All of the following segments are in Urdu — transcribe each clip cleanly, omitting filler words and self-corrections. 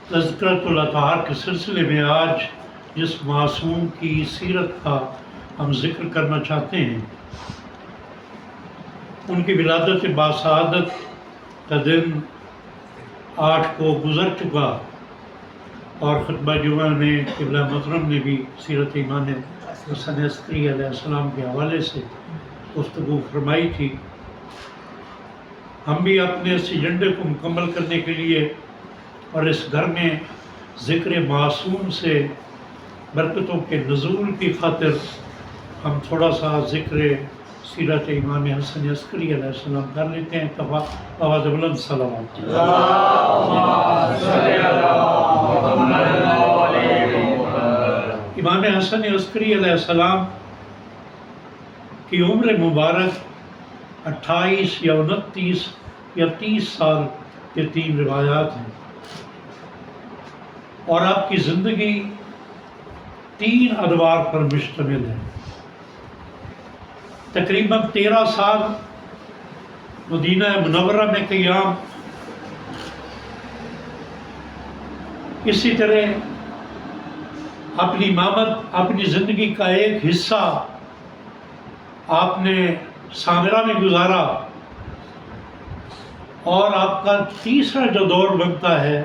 تذکرۃ الاطہار کے سلسلے میں آج جس معصوم کی سیرت کا ہم ذکر کرنا چاہتے ہیں، ان کی ولادت باسعادت کا دن 8 کو گزر چکا، اور خطبہ جمعہ میں قبلہ محترم نے بھی سیرت امام حسن عسکری علیہ السلام کے حوالے سے گفتگو فرمائی تھی۔ ہم بھی اپنے اس ایجنڈے کو مکمل کرنے کے لیے اور اس گھر میں ذکر معصوم سے برکتوں کے نزول کی خاطر ہم تھوڑا سا ذکر سیرت امام حسن عسکری علیہ السلام کر لیتے ہیں۔ آواز بلند صلوات۔ امام حسن عسکری علیہ السلام کی عمر مبارک 28 یا 29 یا 30 سال، یہ 3 روایات ہیں، اور آپ کی زندگی 3 ادوار پر مشتمل ہے۔ تقریباً 13 سال مدینہ منورہ میں قیام، اسی طرح اپنی امامت، اپنی زندگی کا ایک حصہ آپ نے سامرہ میں گزارا، اور آپ کا تیسرا جو دور بنتا ہے،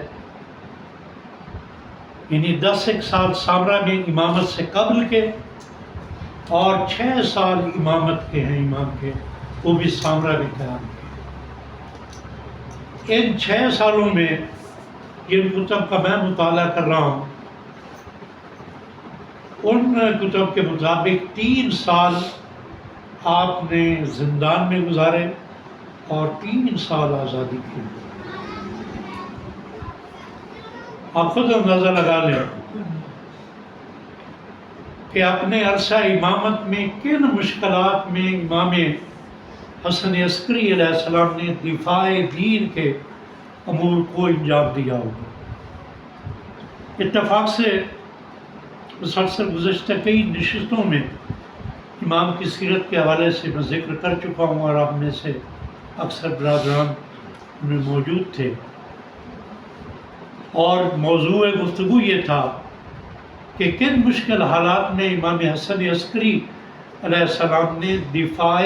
یعنی 10 سال سامرہ میں امامت سے قبل کے اور 6 سال امامت کے ہیں امام کے، وہ بھی سامرہ میں قیام کے۔ ان 6 سالوں میں جن کتب کا میں مطالعہ کر رہا ہوں، ان کتب کے مطابق 3 سال آپ نے زندان میں گزارے اور 3 سال آزادی کی۔ آپ خود اندازہ لگا لیں کہ اپنے عرصہ امامت میں کن مشکلات میں امام حسن عسکری علیہ السلام نے دفاع دین کے امور کو انجام دیا ہوگا۔ اتفاق سے مسلسل گزشتہ کئی نشستوں میں امام کی سیرت کے حوالے سے میں ذکر کر چکا ہوں، اور آپ میں سے اکثر برادران میں موجود تھے، اور موضوع گفتگو یہ تھا کہ کن مشکل حالات میں امام حسن عسکری علیہ السلام نے دفاع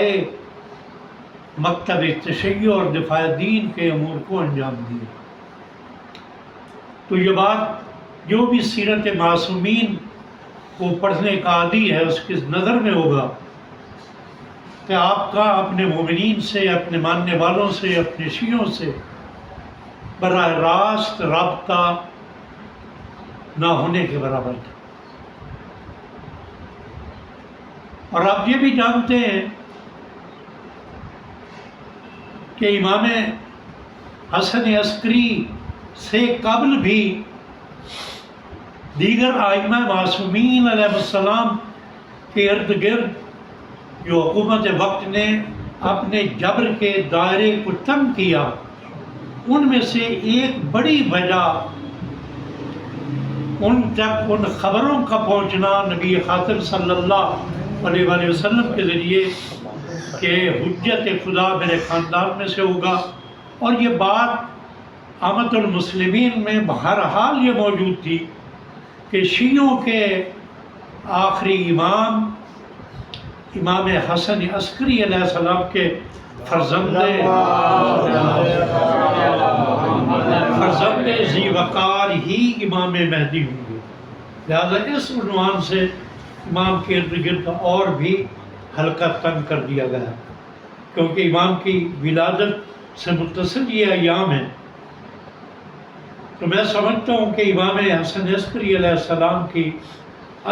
مکتب تشیع اور دفاع دین کے امور کو انجام دیا۔ تو یہ بات جو بھی سیرت معصومین کو پڑھنے کا عادی ہے، اس کی نظر میں ہوگا کہ آپ کا اپنے مومنین سے، اپنے ماننے والوں سے، اپنے شیعوں سے براہ راست رابطہ نہ ہونے کے برابر تھا۔ اور آپ یہ بھی جانتے ہیں کہ امام حسن عسکری سے قبل بھی دیگر ائمہ معصومین علیہ السلام کے ارد گرد جو حکومت وقت نے اپنے جبر کے دائرے کو تنگ کیا، ان میں سے ایک بڑی وجہ ان تک ان خبروں کا پہنچنا نبی خاتم صلی اللہ علیہ وآلہ وسلم کے ذریعے کہ حجت خدا میرے خاندان میں سے ہوگا، اور یہ بات عامة المسلمین میں بہرحال یہ موجود تھی کہ شیعوں کے آخری امام امام حسن عسکری علیہ السلام کے فرزند ذی وقار ہی امام مہدی ہوں گے۔ لہذا اس عنوان سے امام کے ارد گرد اور بھی حلقہ تنگ کر دیا گیا، کیونکہ امام کی ولادت سے متصل یہ ایام ہیں۔ تو میں سمجھتا ہوں کہ امام حسن عسکری علیہ السلام کی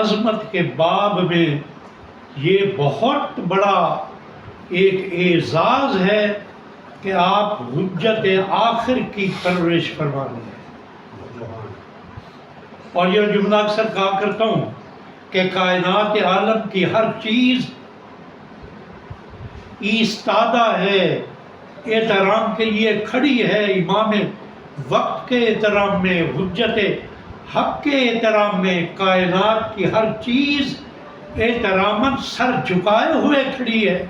عظمت کے باب میں یہ بہت بڑا ایک اعزاز ہے کہ آپ حجت آخر کی پرورش فرما رہے ہیں۔ اور یہ جملہ اکثر کہا کرتا ہوں کہ کائنات عالم کی ہر چیز ایستادہ ہے، احترام کے لیے کھڑی ہے امام وقت کے احترام میں، حجت حق کے احترام میں۔ کائنات کی ہر چیز احتراماً سر جھکائے ہوئے کھڑی ہے،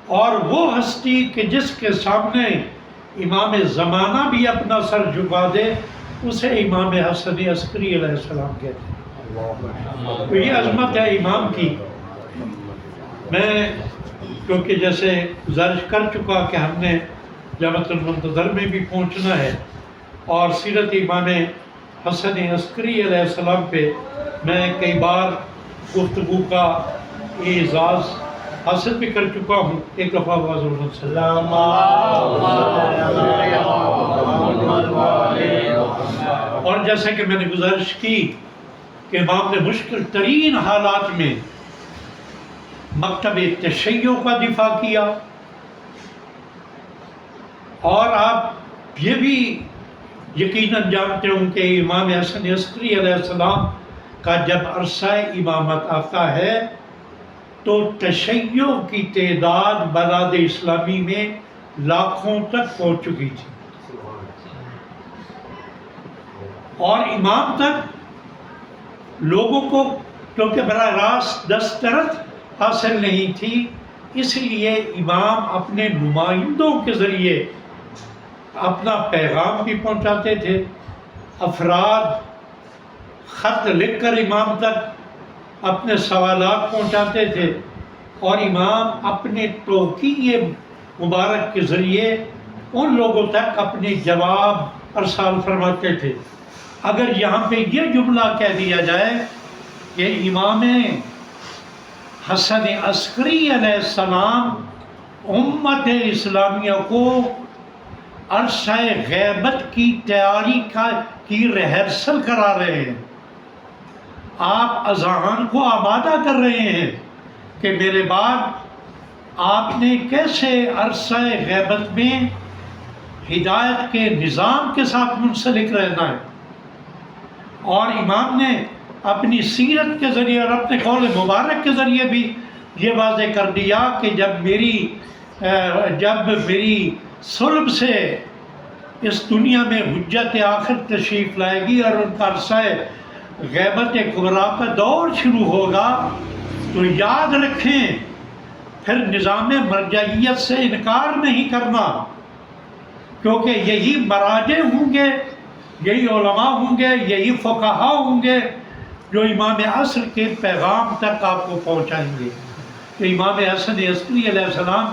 اور وہ ہستی کہ جس کے سامنے امام زمانہ بھی اپنا سر جھکا دے، اسے امام حسن عسکری علیہ السلام کہتے ہیں۔ تو یہ عظمت ہے امام کی۔ میں کیونکہ جیسے گزارش کر چکا کہ ہم نے جامعۃ المنتظر میں بھی پہنچنا ہے، اور سیرت امام حسن عسکری علیہ السلام پہ میں کئی بار گفتگو کا اعزاز حاصل بھی کر چکا ہوں۔ ایک دفعہ حضور صلی اللہ اور جیسا کہ میں نے گزارش کی کہ امام نے مشکل ترین حالات میں مکتب تشیع کا دفاع کیا، اور آپ یہ بھی یقیناً جانتے ہوں کہ امام حسن عسکری علیہ السلام کا جب عرصہ امامت آتا ہے تو تشیع کی تعداد بلاد اسلامی میں لاکھوں تک پہنچ چکی تھی، اور امام تک لوگوں کو کیونکہ براہ راست دسترس حاصل نہیں تھی، اس لیے امام اپنے نمائندوں کے ذریعے اپنا پیغام بھی پہنچاتے تھے۔ افراد خط لکھ کر امام تک اپنے سوالات پہنچاتے تھے، اور امام اپنے توقیع مبارک کے ذریعے ان لوگوں تک اپنے جواب ارسال فرماتے تھے۔ اگر یہاں پہ یہ جملہ کہہ دیا جائے کہ امام حسن عسکری علیہ السلام امت اسلامیہ کو عرصہ غیبت کی تیاری کی ریہرسل کرا رہے ہیں، آپ اذہان کو آمادہ کر رہے ہیں کہ میرے بعد آپ نے کیسے عرصہ غیبت میں ہدایت کے نظام کے ساتھ منسلک رہنا ہے۔ اور امام نے اپنی سیرت کے ذریعے اور اپنے قول مبارک کے ذریعے بھی یہ واضح کر دیا کہ جب میری صلب سے اس دنیا میں حجت آخر تشریف لائے گی اور ان کا عرصہ غیبت کبریٰ کا دور شروع ہوگا، تو یاد رکھیں پھر نظام مرجعیت سے انکار نہیں کرنا، کیونکہ یہی مراجع ہوں گے، یہی علماء ہوں گے، یہی فقہا ہوں گے جو امام عصر کے پیغام تک آپ کو پہنچائیں گے۔ تو امام حسن عسکری علیہ السلام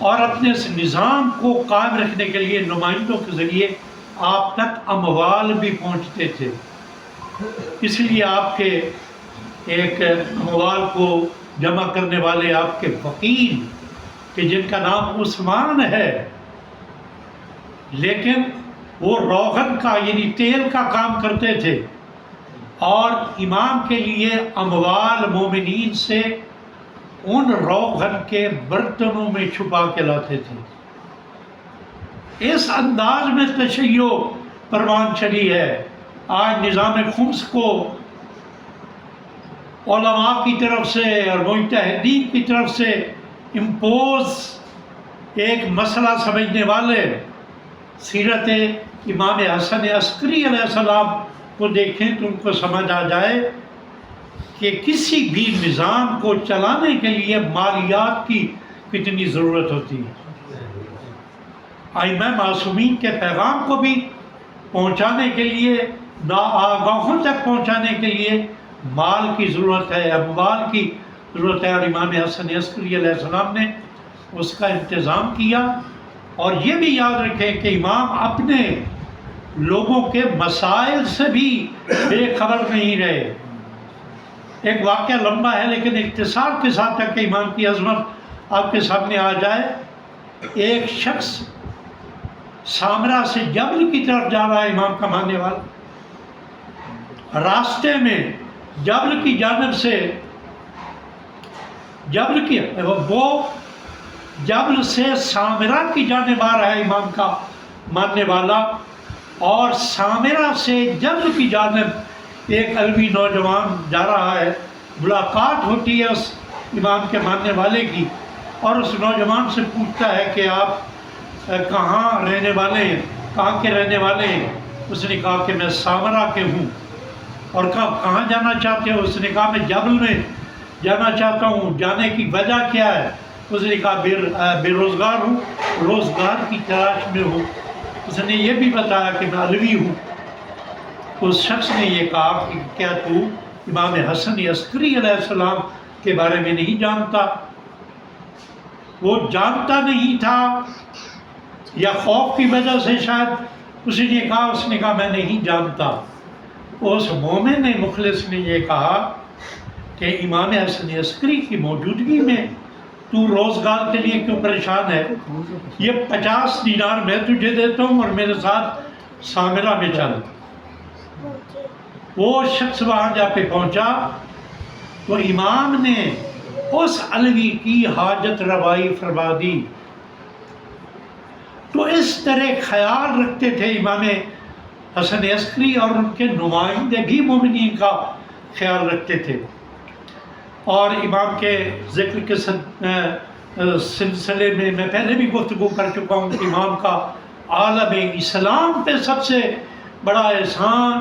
اور اپنے اس نظام کو قائم رکھنے کے لیے نمائندوں کے ذریعے آپ تک اموال بھی پہنچتے تھے۔ اس لیے آپ کے ایک اموال کو جمع کرنے والے آپ کے وکیل کہ جن کا نام عثمان ہے، لیکن وہ روغن کا یعنی تیل کا کام کرتے تھے، اور امام کے لیے اموال مومنین سے ان روغن کے برتنوں میں چھپا کے لاتے تھے۔ اس انداز میں تشیع پروان چڑھی ہے۔ آج نظام خمس کو علماء کی طرف سے اور مجتہدین کی طرف سے امپوز ایک مسئلہ سمجھنے والے سیرت امام حسن عسکری علیہ السلام کو دیکھیں تو ان کو سمجھ آ جائے کہ کسی بھی نظام کو چلانے کے لیے مالیات کی کتنی ضرورت ہوتی ہے۔ ائمہ معصومین کے پیغام کو بھی پہنچانے کے لیے، ناآگاہوں تک پہنچانے کے لیے مال کی ضرورت ہے، اموال کی ضرورت ہے، اور امام حسن عسکری علیہ السلام نے اس کا انتظام کیا۔ اور یہ بھی یاد رکھیں کہ امام اپنے لوگوں کے مسائل سے بھی بے خبر نہیں رہے۔ ایک واقعہ لمبا ہے لیکن اختصار کے ساتھ تک کہ امام کی عظمت آپ کے سامنے آ جائے۔ ایک شخص سامرا سے جبل کی طرف جا رہا ہے، امام کا ماننے والا، راستے میں جبل کی جانب سے جبل سے سامرا کی جانب آ رہا ہے امام کا ماننے والا، اور سامرا سے جبل کی جانب ایک علوی نوجوان جا رہا ہے۔ ملاقات ہوتی ہے اس امام کے ماننے والے کی، اور اس نوجوان سے پوچھتا ہے کہ آپ کہاں رہنے والے ہیں، کہاں کے رہنے والے ہیں؟ اس نے کہا کہ میں سامرا کے ہوں۔ اور کہاں جانا چاہتے ہو؟ اس نے کہا میں جبل میں جانا چاہتا ہوں۔ جانے کی وجہ کیا ہے؟ اس نے کہا بے روزگار ہوں، روزگار کی تلاش میں ہوں۔ اس نے یہ بھی بتایا کہ میں علوی ہوں۔ اس شخص نے یہ کہا کہ کیا تو امام حسن عسکری علیہ السلام کے بارے میں نہیں جانتا؟ وہ جانتا نہیں تھا یا خوف کی وجہ سے شاید اس نے کہا میں نہیں جانتا۔ اس مومن مخلص نے یہ کہا کہ امام حسن عسکری کی موجودگی میں تو روزگار کے لیے کیوں پریشان ہے؟ یہ 50 دینار میں تجھے دیتا ہوں اور میرے ساتھ سامرہ میں چل۔ وہ شخص وہاں جا کے پہنچا تو امام نے اس علوی کی حاجت روائی فرما دی۔ تو اس طرح خیال رکھتے تھے امام حسن عسکری، اور ان کے نمائندے بھی مومنین کا خیال رکھتے تھے۔ اور امام کے ذکر کے سلسلے میں میں پہلے بھی گفتگو کر چکا ہوں کہ امام کا عالم اسلام پہ سب سے بڑا احسان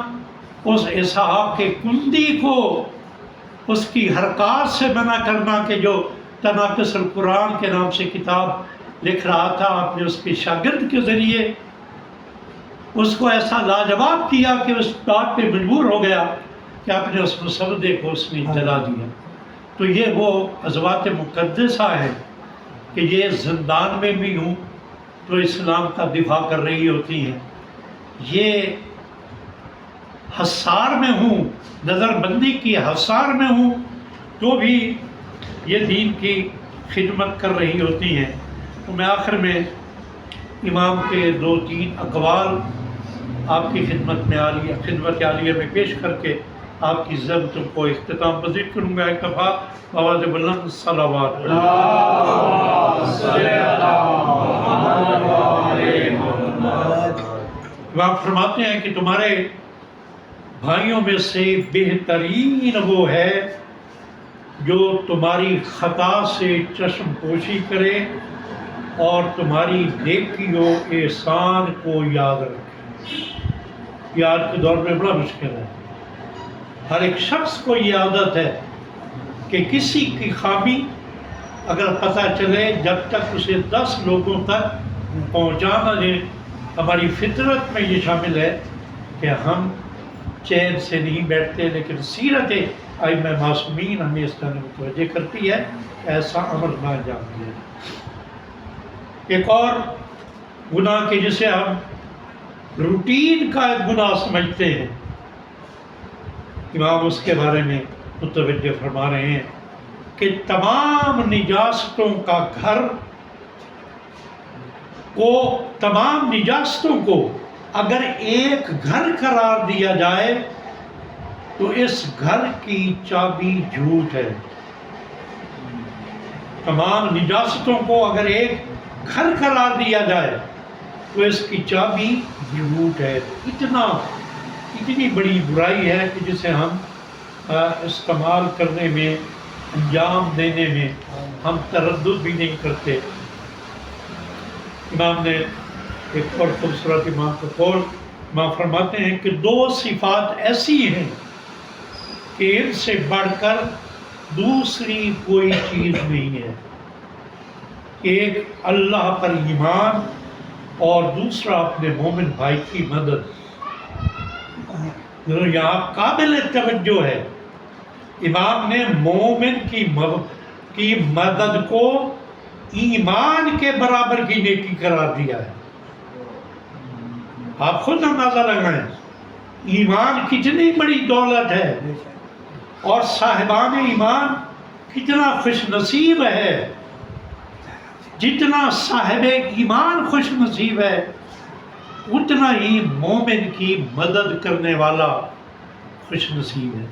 اس اسحاق کے کندی کو اس کی حرکات سے منع کرنا کہ جو تناقص القرآن کے نام سے کتاب لکھ رہا تھا، آپ نے اس کے شاگرد کے ذریعے اس کو ایسا لاجواب کیا کہ اس بات پہ مجبور ہو گیا کہ آپ نے اس مسودے کو اس نے جلا دیا۔ تو یہ وہ غزوات مقدسہ ہیں کہ یہ زندان میں بھی ہوں تو اسلام کا دفاع کر رہی ہوتی ہیں، یہ حصار میں ہوں، نظر بندی کی حصار میں ہوں تو بھی یہ دین کی خدمت کر رہی ہوتی ہیں۔ تو میں آخر میں امام کے 2-3 اقوال آپ کی خدمت عالیہ میں پیش کر کے آپ کی ضبط کو اختتام پذیر کروں گا۔ ایک دفعہ آواز بلند صلوات۔ آپ فرماتے ہیں کہ تمہارے بھائیوں میں سے بہترین وہ ہے جو تمہاری خطا سے چشم پوشی کرے اور تمہاری نیکی و احسان کو یاد رکھے۔ یہ آج کے دور میں بڑا مشکل ہے۔ ہر ایک شخص کو یہ عادت ہے کہ کسی کی خامی اگر پتہ چلے جب تک اسے 10 لوگوں تک پہنچا نہ دیں۔ ہماری فطرت میں یہ شامل ہے کہ ہم چین سے نہیں بیٹھتے، لیکن سیرت ائمہ معصومین ہمیں اس طرح متوجہ کرتی ہے ایسا عمل نہ انجام دیا۔ ایک اور گناہ کہ جسے ہم روٹین کا ایک گناہ سمجھتے ہیں، امام اس کے بارے میں متوجہ فرما رہے ہیں کہ تمام نجاستوں کو اگر ایک گھر قرار دیا جائے تو اس گھر کی چابی جھوٹ ہے۔ تمام نجاستوں کو اگر ایک گھر قرار دیا جائے تو اس کی چابی جھوٹ ہے۔ اتنی بڑی برائی ہے کہ جسے ہم استعمال کرنے میں، انجام دینے میں ہم تردد بھی نہیں کرتے۔ امام نے ایک اور خوبصورت امام کا قول فرماتے ہیں کہ 2 صفات ایسی ہیں کہ ان سے بڑھ کر دوسری کوئی چیز نہیں ہے۔ ایک اللہ پر ایمان اور دوسرا اپنے مومن بھائی کی مدد۔ یہاں قابل توجہ ہے، امام نے مومن کی مدد کو ایمان کے برابر کی نیکی قرار دیا ہے۔ آپ خود اندازہ لگائیں ایمان کتنی بڑی دولت ہے اور صاحبان ایمان کتنا خوش نصیب ہے۔ جتنا صاحب ایمان خوش نصیب ہے اتنا ہی مومن کی مدد کرنے والا خوش نصیب ہے۔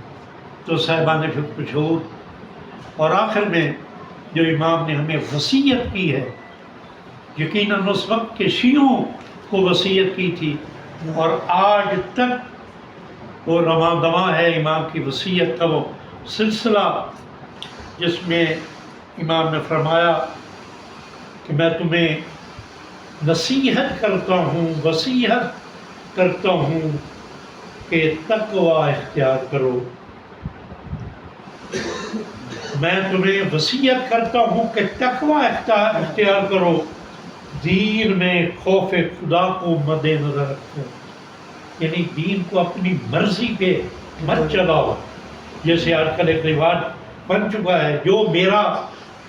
تو صاحبان فقہ شعور، اور آخر میں جو امام نے ہمیں وصیت کی ہے، یقیناً اس وقت کے شیعوں کو وصیت کی تھی اور آج تک وہ رواں دواں ہے امام کی وصیت کا وہ سلسلہ، جس میں امام نے فرمایا کہ میں تمہیں نصیحت کرتا ہوں، وصیت کرتا ہوں کہ تقوی اختیار کرو۔ میں تمہیں وصیت کرتا ہوں کہ تقوی اختیار کرو، دین میں خوف خدا کو مد نظر رکھو، یعنی دین کو اپنی مرضی پہ مت چلاؤ، جیسے آج کل ایک رواج بن چکا ہے، جو میرا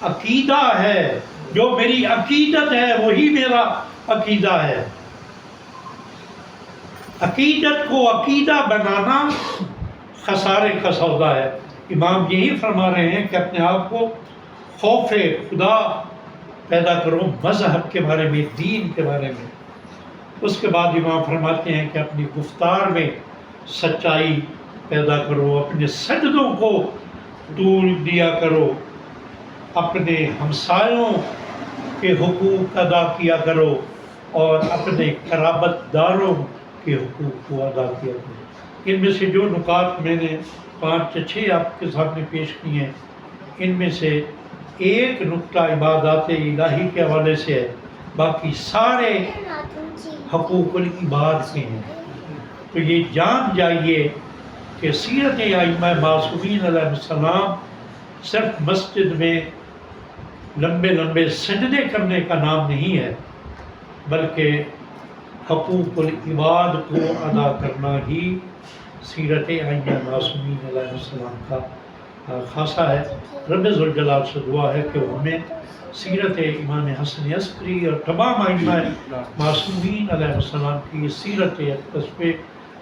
عقیدہ ہے، جو میری عقیدت ہے وہی میرا عقیدہ ہے۔ عقیدت کو عقیدہ بنانا خسارے کا سودا ہے۔ امام یہی فرما رہے ہیں کہ اپنے آپ کو خوف خدا پیدا کرو مذہب کے بارے میں، دین کے بارے میں۔ اس کے بعد امام فرماتے ہیں کہ اپنی گفتار میں سچائی پیدا کرو، اپنے سجدوں کو طول دیا کرو، اپنے ہمسایوں کے حقوق ادا کیا کرو، اور اپنے قرابت داروں کے حقوق کو ادا کیا کرو۔ ان میں سے جو نکات میں نے 5 یا 6 آپ کے سامنے پیش کی ہیں، ان میں سے ایک نقطہ عبادات الہی کے حوالے سے ہے، باقی سارے حقوق العباد کے ہیں۔ تو یہ جان جائیے کہ سیرت ائمہ معصومین علیہ السلام صرف مسجد میں لمبے لمبے سجدے کرنے کا نام نہیں ہے، بلکہ حقوق العباد کو ادا کرنا ہی سیرت ائمہ معصومین علیہ السلام کا خاصہ ہے۔ رب ذوالجلال سے دعا ہے کہ وہ ہمیں سیرت امام حسن عسکری اور تمام ائمہ معصومین علیہ السلام کی سیرت اقدس پہ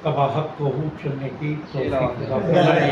کما حق کو چلنے کی توفیق عطا فرمائے۔